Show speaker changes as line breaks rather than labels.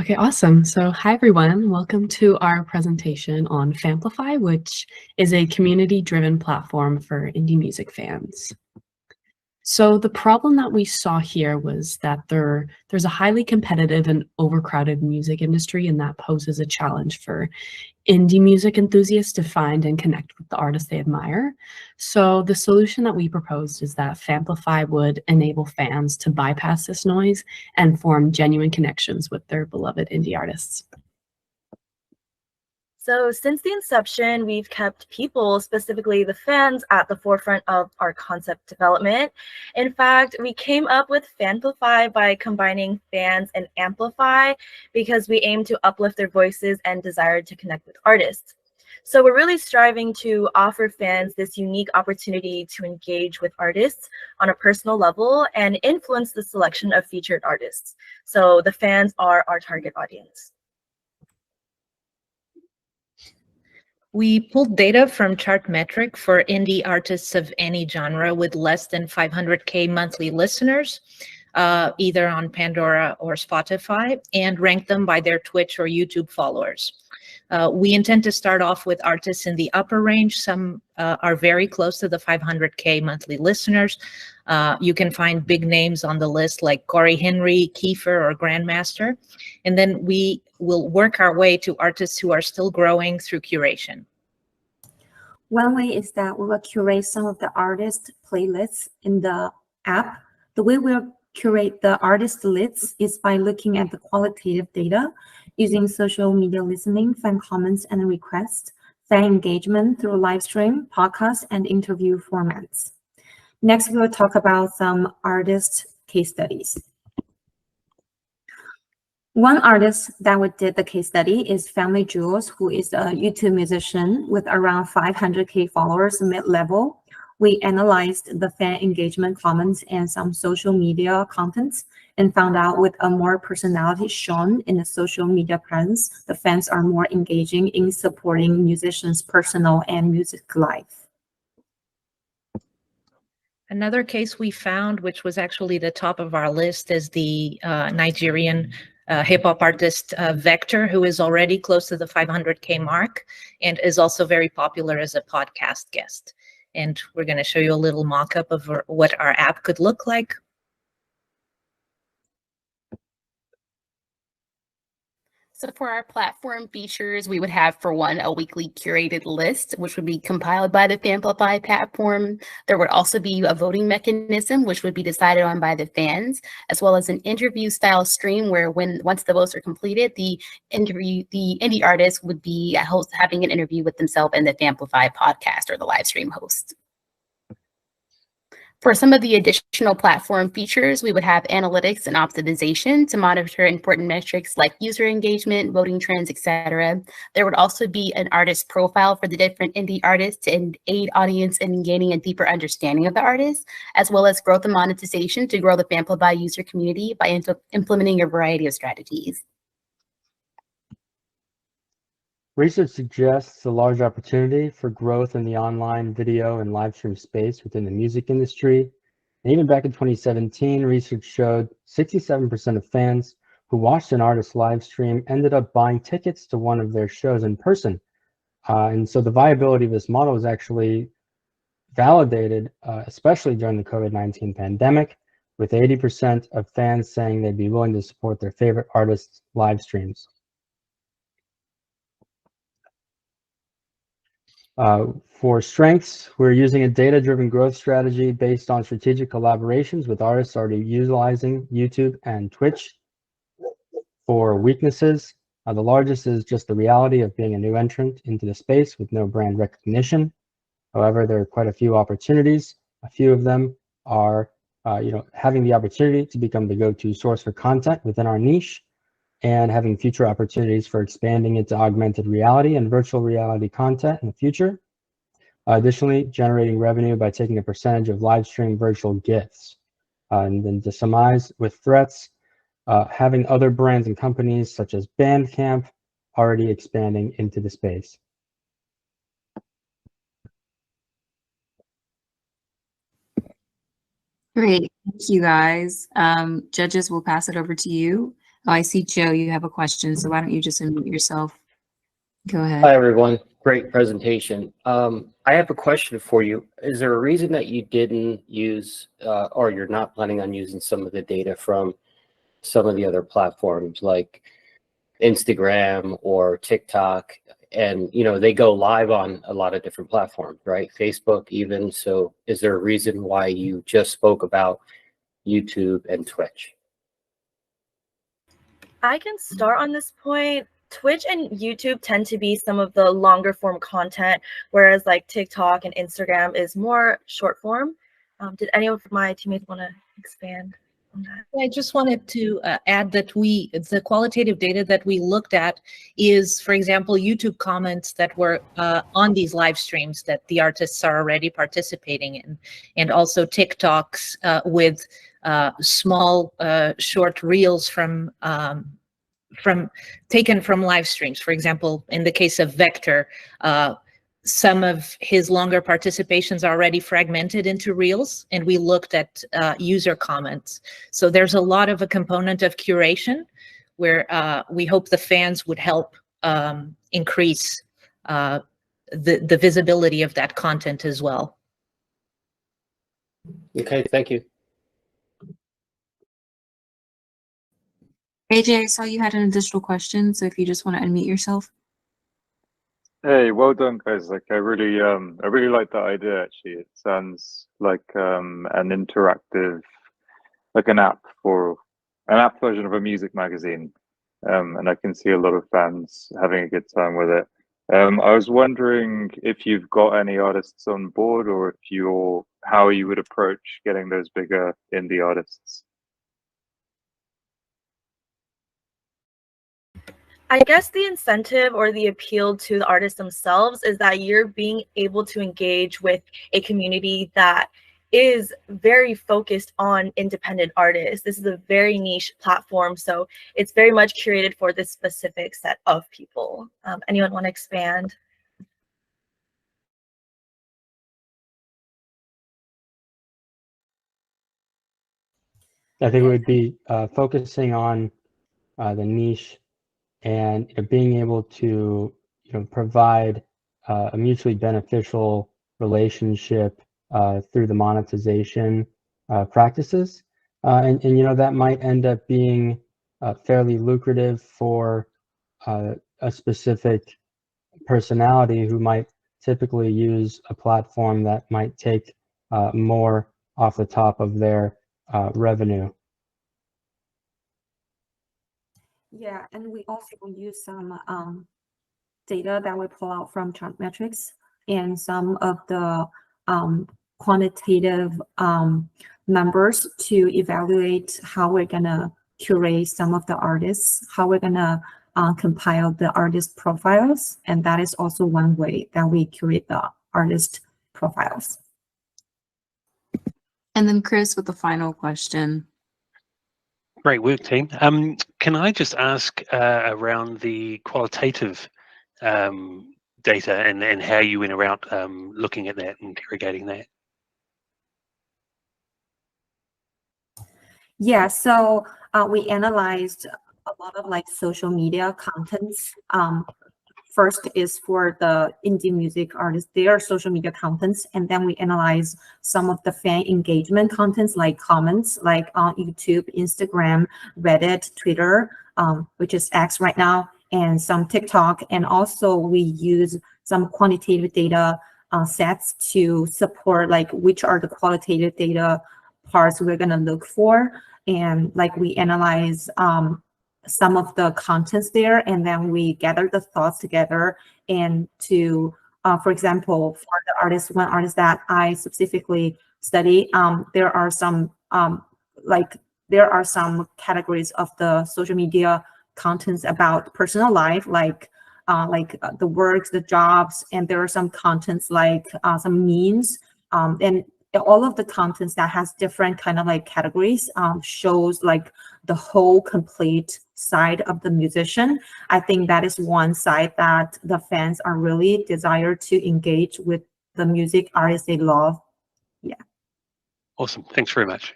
Okay, awesome. So hi, everyone. Welcome to our presentation on Famplify, which is a community-driven platform for indie music fans. So the problem that we saw here was that there's a highly competitive and overcrowded music industry, and that poses a challenge for indie music enthusiasts to find and connect with the artists they admire. So the solution that we proposed is that Famplify would enable fans to bypass this noise and form genuine connections with their beloved indie artists.
So since the inception, we've kept people, specifically the fans, at the forefront of our concept development. In fact, we came up with Famplify by combining fans and amplify because we aim to uplift their voices and desire to connect with artists. So we're really striving to offer fans this unique opportunity to engage with artists on a personal level and influence the selection of featured artists. So the fans are our target audience.
We pulled data from Chartmetric for indie artists of any genre with less than 500K monthly listeners, either on Pandora or Spotify, and ranked them by their Twitch or YouTube followers. We intend to start off with artists in the upper range. Some are very close to the 500K monthly listeners. You can find big names on the list like Corey Henry, Kiefer, or Grandmaster. And then we will work our way to artists who are still growing through curation.
One way is that we will curate some of the artist playlists in the app. The way we'll curate the artist lists is by looking at the qualitative data using social media listening, fan comments and requests, fan engagement through live stream, podcast, and interview formats. Next, we'll talk about some artist case studies. One artist that we did the case study is Family Jewels, who is a YouTube musician with around 500K followers mid-level. We analyzed the fan engagement comments and some social media contents and found out with a more personality shown in the social media presence, the fans are more engaging in supporting musicians' personal and music life.
Another case we found, which was actually the top of our list, is the Nigerian hip-hop artist Vector, who is already close to the 500K mark and is also very popular as a podcast guest. And we're going to show you a little mock-up of what our app could look like.
So for our platform features, we would have, for one, a weekly curated list, which would be compiled by the Famplify platform. There would also be a voting mechanism, which would be decided on by the fans, as well as an interview style stream where once the votes are completed, the indie artist would be having an interview with themselves and the Famplify podcast or the live stream host. For some of the additional platform features, we would have analytics and optimization to monitor important metrics like user engagement, voting trends, etc. There would also be an artist profile for the different indie artists to aid audience in gaining a deeper understanding of the artist, as well as growth and monetization to grow the Famplify user community by implementing a variety of strategies.
Research suggests a large opportunity for growth in the online video and live stream space within the music industry. And even back in 2017, research showed 67% of fans who watched an artist live stream ended up buying tickets to one of their shows in person. And so the viability of this model is actually validated, especially during the COVID-19 pandemic, with 80% of fans saying they'd be willing to support their favorite artists' live streams. For strengths, we're using a data-driven growth strategy based on strategic collaborations with artists already utilizing YouTube and Twitch. For weaknesses, the largest is just the reality of being a new entrant into the space with no brand recognition. However, there are quite a few opportunities. A few of them are having the opportunity to become the go-to source for content within our niche, and having future opportunities for expanding into augmented reality and virtual reality content in the future. Additionally, generating revenue by taking a percentage of live stream virtual gifts. And then to surmise, with threats, having other brands and companies such as Bandcamp already expanding into the space.
Great, thank you guys. Judges, we'll pass it over to you. Oh, I see, Joe, you have a question, so why don't you just unmute yourself? Go ahead.
Hi, everyone. Great presentation. I have a question for you. Is there a reason that you didn't use, or you're not planning on using some of the data from some of the other platforms like Instagram or TikTok? And, you know, they go live on a lot of different platforms, right? Facebook even. So is there a reason why you just spoke about YouTube and Twitch?
I can start on this point. Twitch and YouTube tend to be some of the longer form content, whereas like TikTok and Instagram is more short form. Did any of my teammates want to expand on that?
I just wanted to add that the qualitative data that we looked at is, for example, YouTube comments that were on these live streams that the artists are already participating in, and also TikToks with small short reels taken from live streams. For example, in the case of Vector, some of his longer participations are already fragmented into reels, and we looked at user comments. So there's a lot of a component of curation where we hope the fans would help increase the visibility of that content as well.
Okay, thank you.
AJ, I saw you had an additional question, so if you just want to unmute yourself.
Hey, well done, guys. Like, I really like that idea. Actually, it sounds like an interactive, like an app version of a music magazine, and I can see a lot of fans having a good time with it. I was wondering if you've got any artists on board, or how you would approach getting those bigger indie artists.
I guess the incentive or the appeal to the artists themselves is that you're being able to engage with a community that is very focused on independent artists. This is a very niche platform, so it's very much curated for this specific set of people. Anyone want to expand?
I think it would be focusing on the niche and being able to provide a mutually beneficial relationship through the monetization practices, and that might end up being fairly lucrative for a specific personality who might typically use a platform that might take more off the top of their revenue.
Yeah, and we also use some data that we pull out from chart metrics and some of the quantitative numbers to evaluate how we're gonna curate some of the artists, how we're gonna compile the artist profiles, and that is also one way that we curate the artist profiles.
And then Chris with the final question.
Great work, team. Can I just ask around the qualitative data and how you went around looking at that and interrogating that?
Yeah, so we analyzed a lot of like social media contents. First is for the indie music artists, their social media contents, and then we analyze some of the fan engagement contents like comments, like on YouTube, Instagram, Reddit, Twitter, which is X right now, and some TikTok. And also we use some quantitative data sets to support like which are the qualitative data parts we're gonna look for. And like we analyze some of the contents there, and then we gather the thoughts together. And to, for example, for the artist, one artist that I specifically study, there are some categories of the social media contents about personal life, like the works, the jobs, and there are some contents like some memes, and all of the contents that has different kind of like categories shows like the whole complete side of the musician. I think that is one side that the fans are really desire to engage with the music artists they love. Yeah.
Awesome. Thanks very much.